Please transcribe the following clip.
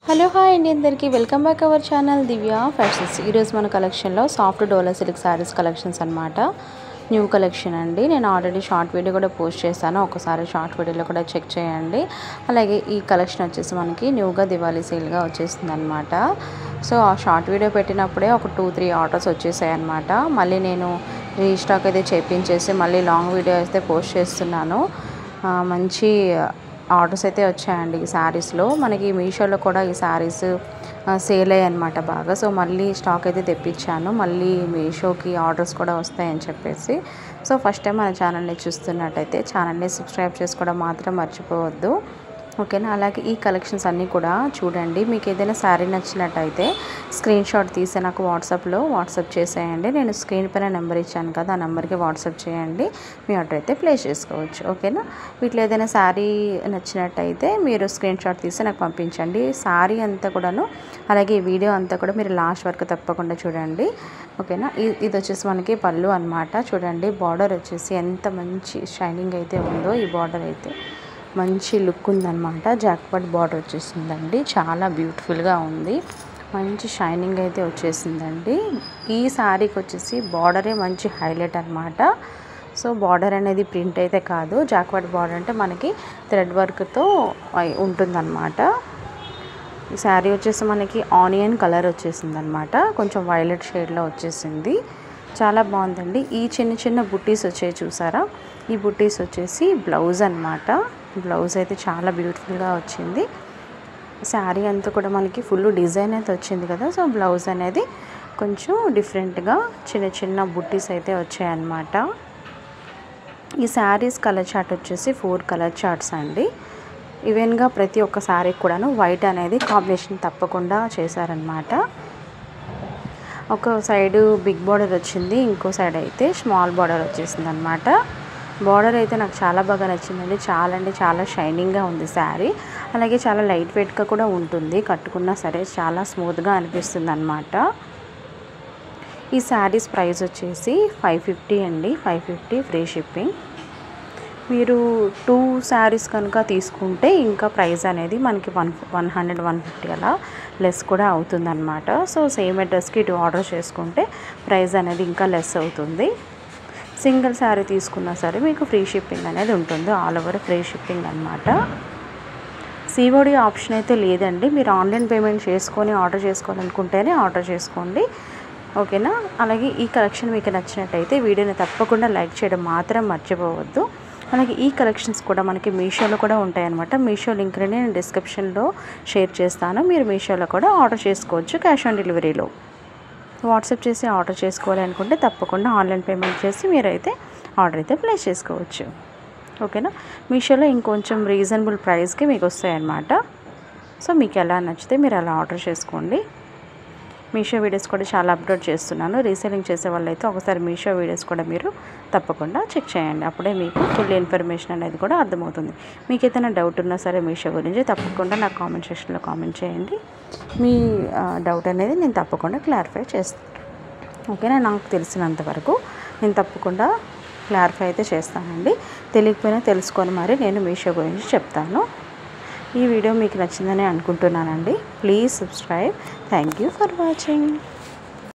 Hello hi అండి అందరికీ welcome back our channel Divya fashions. ఈరోజు మన కలెక్షన్లో సాఫ్ట్ డోలా సిల్క్ శారీస్ కలెక్షన్స్ అనమాట. న్యూ కలెక్షన్ అండి. నేను ఆల్రెడీ షార్ట్ వీడియో కూడా పోస్ట్ చేశాను, ఒకసారి షార్ట్ వీడియోలో కూడా చెక్ చేయండి. అలాగే ఈ కలెక్షన్ వచ్చేసి మనకి న్యూగా దివాళీ సేల్గా వచ్చేస్తుంది అనమాట. సో ఆ షార్ట్ వీడియో పెట్టినప్పుడే ఒక 2-3 ఆర్డర్స్ వచ్చేసాయి అనమాట. మళ్ళీ నేను రీస్టాక్ అయితే చేయించేసి మళ్ళీ లాంగ్ వీడియో అయితే పోస్ట్ చేస్తున్నాను. మంచి ఆర్డర్స్ అయితే వచ్చాయండి ఈ శారీస్లో. మనకి మీషోలో కూడా ఈ శారీస్ సేల్ అయ్యాయి అనమాట బాగా. సో మళ్ళీ స్టాక్ అయితే తెప్పించాను, మళ్ళీ మీషోకి ఆర్డర్స్ కూడా వస్తాయని చెప్పేసి. సో ఫస్ట్ టైం మన ఛానల్ని చూస్తున్నట్టయితే ఛానల్ని సబ్స్క్రైబ్ చేసుకోవడం మాత్రం మర్చిపోవద్దు, ఓకేనా. అలాగే ఈ కలెక్షన్స్ అన్నీ కూడా చూడండి. మీకు ఏదైనా శారీ నచ్చినట్టయితే స్క్రీన్ షాట్ తీసి నాకు వాట్సాప్ చేసేయండి. నేను స్క్రీన్ పైన నెంబర్ ఇచ్చాను కదా, ఆ నెంబర్కి వాట్సాప్ చేయండి, మీ ఆర్డర్ అయితే ప్లేస్ చేసుకోవచ్చు, ఓకేనా. వీటిలో ఏదైనా శారీ నచ్చినట్టయితే మీరు స్క్రీన్ షాట్ తీసి నాకు పంపించండి. శారీ అంతా కూడాను, అలాగే ఈ వీడియో అంతా కూడా మీరు లాస్ట్ వరకు తప్పకుండా చూడండి, ఓకేనా. ఇది వచ్చేసి మనకి పళ్ళు అనమాట. చూడండి బార్డర్ వచ్చేసి ఎంత మంచి షైనింగ్ అయితే ఉందో. ఈ బార్డర్ అయితే మంచి లుక్ ఉందన్నమాట. జాక్పాట్ బార్డర్ వచ్చేసిందండి, చాలా బ్యూటిఫుల్గా ఉంది, మంచి షైనింగ్ అయితే వచ్చేసిందండి. ఈ శారీకి వచ్చేసి బార్డరే మంచి హైలైట్ అనమాట. సో బార్డర్ అనేది ప్రింట్ అయితే కాదు, జాక్పాట్ బార్డర్ అంటే మనకి థ్రెడ్ వర్క్తో ఉంటుందన్నమాట. ఈ శారీ వచ్చేసి మనకి ఆనియన్ కలర్ వచ్చేసింది అనమాట, కొంచెం వైలెట్ షేడ్లో వచ్చేసింది, చాలా బాగుందండి. ఈ చిన్న చిన్న బుట్టీస్ వచ్చాయి చూసారా, ఈ బుట్టీస్ వచ్చేసి బ్లౌజ్ అనమాట. బ్లౌజ్ అయితే చాలా బ్యూటిఫుల్గా వచ్చింది. శారీ అంతా కూడా మనకి ఫుల్ డిజైన్ అయితే వచ్చింది కదా. సో బ్లౌజ్ అనేది కొంచెం డిఫరెంట్గా చిన్న చిన్న బుట్టీస్ అయితే వచ్చాయన్నమాట. ఈ శారీస్ కలర్ చార్ట్ వచ్చేసి 4 కలర్ చార్ట్స్ అండి. ఈవెన్గా ప్రతి ఒక్క శారీకి కూడాను వైట్ అనేది కాంబినేషన్ తప్పకుండా చేశారనమాట. ఒక సైడు బిగ్ బార్డర్ వచ్చింది, ఇంకో సైడ్ అయితే స్మాల్ బార్డర్ వచ్చేసింది అనమాట. బార్డర్ అయితే నాకు చాలా బాగా నచ్చిందండి, చాలా అంటే చాలా షైనింగ్గా ఉంది శారీ. అలాగే చాలా లైట్ వెయిట్గా కూడా ఉంటుంది, కట్టుకున్నా సరే చాలా స్మూత్గా అనిపిస్తుంది అనమాట. ఈ శారీస్ ప్రైస్ వచ్చేసి 550 అండి, 550 ఫ్రీ షిప్పింగ్. మీరు 2 శారీస్ కనుక తీసుకుంటే ఇంకా ప్రైస్ అనేది మనకి 100-150 అలా లెస్ కూడా అవుతుందన్నమాట. సో సేమ్ అడ్రస్కి 2 ఆర్డర్ చేసుకుంటే ప్రైస్ అనేది ఇంకా లెస్ అవుతుంది. సింగిల్ శారీ తీసుకున్నా సరే మీకు ఫ్రీ షిప్పింగ్ అనేది ఉంటుంది, ఆల్ ఓవర్ ఫ్రీ షిప్పింగ్ అనమాట. సిఓడి ఆప్షన్ అయితే లేదండి, మీరు ఆన్లైన్ పేమెంట్ చేసుకొని ఆర్డర్ చేసుకోవాలనుకుంటేనే ఆర్డర్ చేసుకోండి, ఓకేనా. అలాగే ఈ కలెక్షన్ మీకు నచ్చినట్టయితే వీడియోని తప్పకుండా లైక్ చేయడం మాత్రం మర్చిపోవద్దు. అలాగే ఈ కలెక్షన్స్ కూడా మనకి మీషోలో కూడా ఉంటాయన్నమాట. మీషో లింక్ని నేను డిస్క్రిప్షన్లో షేర్ చేస్తాను, మీరు మీషోలో కూడా ఆర్డర్ చేసుకోవచ్చు క్యాష్ ఆన్ డెలివరీలో. వాట్సాప్ చేసి ఆర్డర్ చేసుకోవాలి అనుకుంటే తప్పకుండా ఆన్లైన్ పేమెంట్ చేసి మీరైతే ఆర్డర్ అయితే ప్లేస్ చేసుకోవచ్చు, ఓకేనా. మీషోలో ఇంకొంచెం రీజనబుల్ ప్రైస్కి మీకు వస్తాయన్నమాట. సో మీకు ఎలా నచ్చితే మీరు అలా ఆర్డర్ చేసుకోండి. మీషో వీడియోస్ కూడా చాలా అప్లోడ్ చేస్తున్నాను, రీసెల్లింగ్ చేసే వాళ్ళైతే ఒకసారి మీషో వీడియోస్ కూడా మీరు తప్పకుండా చెక్ చేయండి, అప్పుడే మీకు ఫుల్ ఇన్ఫర్మేషన్ అనేది కూడా అర్థమవుతుంది. మీకు ఏదైనా డౌట్ ఉన్నా సరే మీషో గురించి తప్పకుండా నాకు కామెంట్ సెక్షన్లో కామెంట్ చేయండి. మీ డౌట్ అనేది నేను తప్పకుండా క్లారిఫై చేస్తాను, ఓకేనా. నాకు తెలిసినంత వరకు నేను తప్పకుండా క్లారిఫై అయితే చేస్తానండి. తెలియకపోయినా తెలుసుకొని మరి నేను మీషో గురించి చెప్తాను. ఈ వీడియో మీకు నచ్చిందని అనుకుంటున్నానండి. Please subscribe. Thank you for watching.